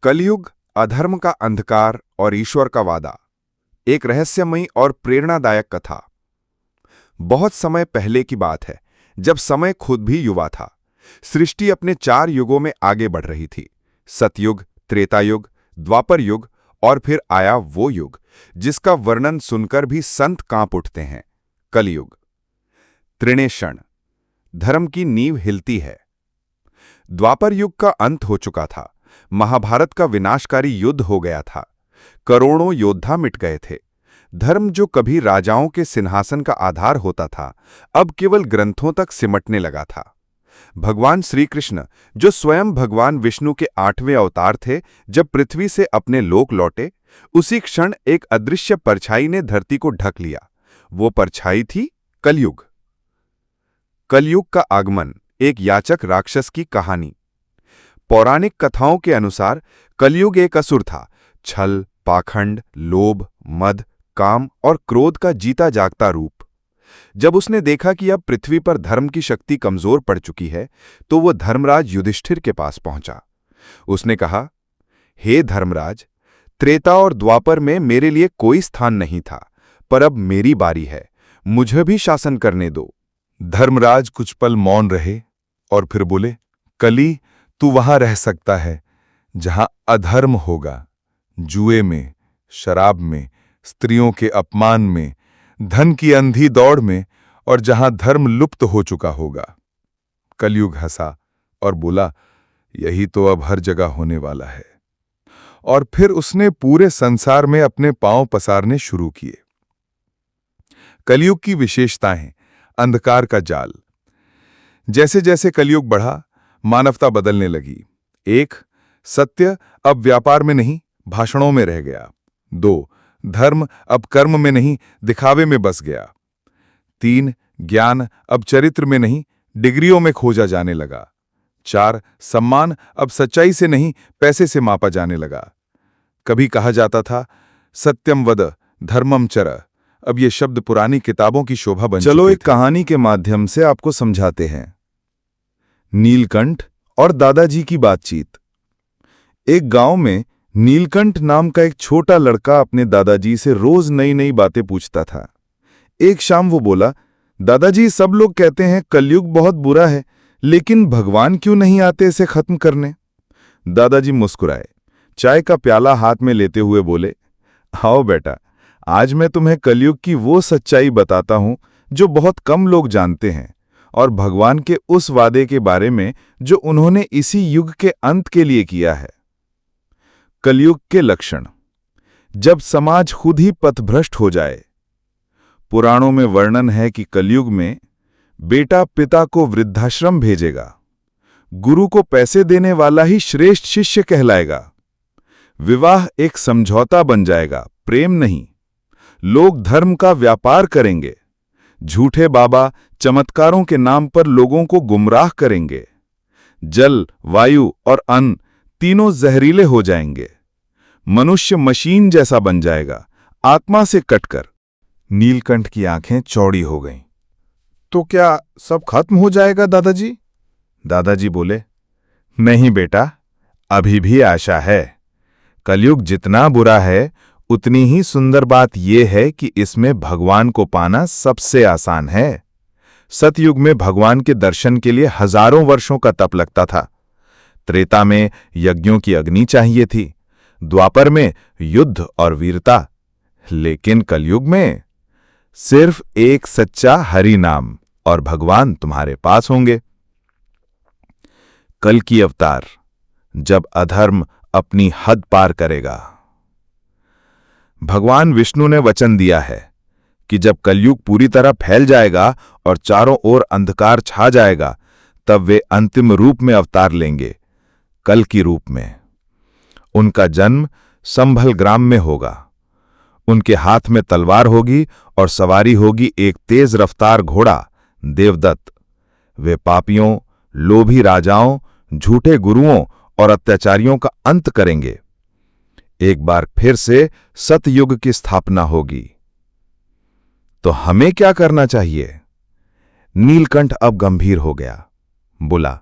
कलयुग, अधर्म का अंधकार और ईश्वर का वादा। एक रहस्यमयी और प्रेरणादायक कथा। बहुत समय पहले की बात है, जब समय खुद भी युवा था। सृष्टि अपने 4 युगों में आगे बढ़ रही थी। सतयुग, त्रेता युग, द्वापर युग और फिर आया वो युग जिसका वर्णन सुनकर भी संत कांप उठते हैं, कलयुग। त्रिणेक्षण, धर्म की नींव हिलती है। द्वापर युग का अंत हो चुका था। महाभारत का विनाशकारी युद्ध हो गया था। करोड़ों योद्धा मिट गए थे। धर्म, जो कभी राजाओं के सिंहासन का आधार होता था, अब केवल ग्रंथों तक सिमटने लगा था। भगवान श्री कृष्ण, जो स्वयं भगवान विष्णु के 8वें अवतार थे, जब पृथ्वी से अपने लोक लौटे, उसी क्षण एक अदृश्य परछाई ने धरती को ढक लिया। वो परछाई थी कलयुग। कलयुग का आगमन, एक याचक राक्षस की कहानी। पौराणिक कथाओं के अनुसार कलयुग एक असुर था। छल, पाखंड, लोभ, मद, काम और क्रोध का जीता जागता रूप। जब उसने देखा कि अब पृथ्वी पर धर्म की शक्ति कमजोर पड़ चुकी है, तो वो धर्मराज युधिष्ठिर के पास पहुंचा। उसने कहा, हे धर्मराज, त्रेता और द्वापर में मेरे लिए कोई स्थान नहीं था, पर अब मेरी बारी है। मुझे भी शासन करने दो। धर्मराज कुछ पल मौन रहे और फिर बोले, कली, तू वहां रह सकता है जहां अधर्म होगा, जुए में, शराब में, स्त्रियों के अपमान में, धन की अंधी दौड़ में, और जहां धर्म लुप्त हो चुका होगा। कलयुग हंसा और बोला, यही तो अब हर जगह होने वाला है। और फिर उसने पूरे संसार में अपने पांव पसारने शुरू किए। कलयुग की विशेषताएं। अंधकार का जाल। जैसे जैसे कलयुग बढ़ा, मानवता बदलने लगी। 1. सत्य अब व्यापार में नहीं, भाषणों में रह गया। 2. धर्म अब कर्म में नहीं, दिखावे में बस गया। 3. ज्ञान अब चरित्र में नहीं, डिग्रियों में खोजा जाने लगा। 4. सम्मान अब सच्चाई से नहीं, पैसे से मापा जाने लगा। कभी कहा जाता था, सत्यम वद धर्मम चर। अब ये शब्द पुरानी किताबों की शोभा बन चुके थे। चलो एक कहानी के माध्यम से आपको समझाते हैं। नीलकंठ और दादाजी की बातचीत। एक गांव में नीलकंठ नाम का एक छोटा लड़का अपने दादाजी से रोज नई नई बातें पूछता था। एक शाम वो बोला, दादाजी, सब लोग कहते हैं कलयुग बहुत बुरा है, लेकिन भगवान क्यों नहीं आते इसे खत्म करने? दादाजी मुस्कुराए, चाय का प्याला हाथ में लेते हुए बोले, आओ बेटा, आज मैं तुम्हें कलयुग की वो सच्चाई बताता हूं जो बहुत कम लोग जानते हैं, और भगवान के उस वादे के बारे में जो उन्होंने इसी युग के अंत के लिए किया है। कलयुग के लक्षण। जब समाज खुद ही पथभ्रष्ट हो जाए। पुराणों में वर्णन है कि कलयुग में बेटा पिता को वृद्धाश्रम भेजेगा। गुरु को पैसे देने वाला ही श्रेष्ठ शिष्य कहलाएगा। विवाह एक समझौता बन जाएगा, प्रेम नहीं। लोग धर्म का व्यापार करेंगे। झूठे बाबा चमत्कारों के नाम पर लोगों को गुमराह करेंगे। जल, वायु और अन्न तीनों जहरीले हो जाएंगे। मनुष्य मशीन जैसा बन जाएगा, आत्मा से कटकर। नीलकंठ की आंखें चौड़ी हो गईं। तो क्या सब खत्म हो जाएगा दादाजी? दादाजी बोले, नहीं बेटा, अभी भी आशा है। कलयुग जितना बुरा है, उतनी ही सुंदर बात यह है कि इसमें भगवान को पाना सबसे आसान है। सतयुग में भगवान के दर्शन के लिए हजारों वर्षों का तप लगता था। त्रेता में यज्ञों की अग्नि चाहिए थी। द्वापर में युद्ध और वीरता। लेकिन कलयुग में सिर्फ एक सच्चा हरि नाम और भगवान तुम्हारे पास होंगे। कल की अवतार, जब अधर्म अपनी हद पार करेगा। भगवान विष्णु ने वचन दिया है कि जब कलयुग पूरी तरह फैल जाएगा और चारों ओर अंधकार छा जाएगा, तब वे अंतिम रूप में अवतार लेंगे, कल की रूप में। उनका जन्म संभल ग्राम में होगा। उनके हाथ में तलवार होगी और सवारी होगी एक तेज रफ्तार घोड़ा, देवदत्त। वे पापियों, लोभी राजाओं, झूठे गुरुओं और अत्याचारियों का अंत करेंगे। एक बार फिर से सतयुग की स्थापना होगी। तो हमें क्या करना चाहिए? नीलकंठ अब गंभीर हो गया। बोला,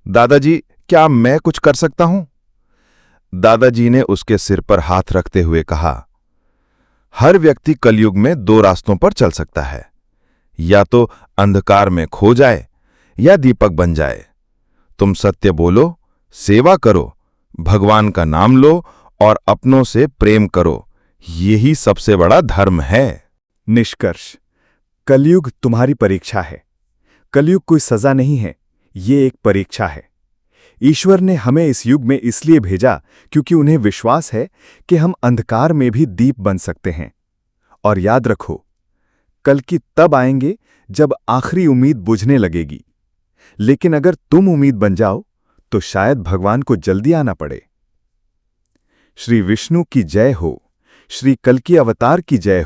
दादाजी, क्या मैं कुछ कर सकता हूं? दादाजी ने उसके सिर पर हाथ रखते हुए कहा, हर व्यक्ति कलयुग में 2 रास्तों पर चल सकता है, या तो अंधकार में खो जाए या दीपक बन जाए। तुम सत्य बोलो, सेवा करो, भगवान का नाम लो और अपनों से प्रेम करो, यही सबसे बड़ा धर्म है। निष्कर्ष, कलयुग तुम्हारी परीक्षा है। कलयुग कोई सजा नहीं है, ये एक परीक्षा है। ईश्वर ने हमें इस युग में इसलिए भेजा क्योंकि उन्हें विश्वास है कि हम अंधकार में भी दीप बन सकते हैं। और याद रखो, कल की तब आएंगे जब आखिरी उम्मीद बुझने लगेगी, लेकिन अगर तुम उम्मीद बन जाओ तो शायद भगवान को जल्दी आना पड़े। श्री विष्णु की जय हो, श्री कल्कि अवतार की जय हो।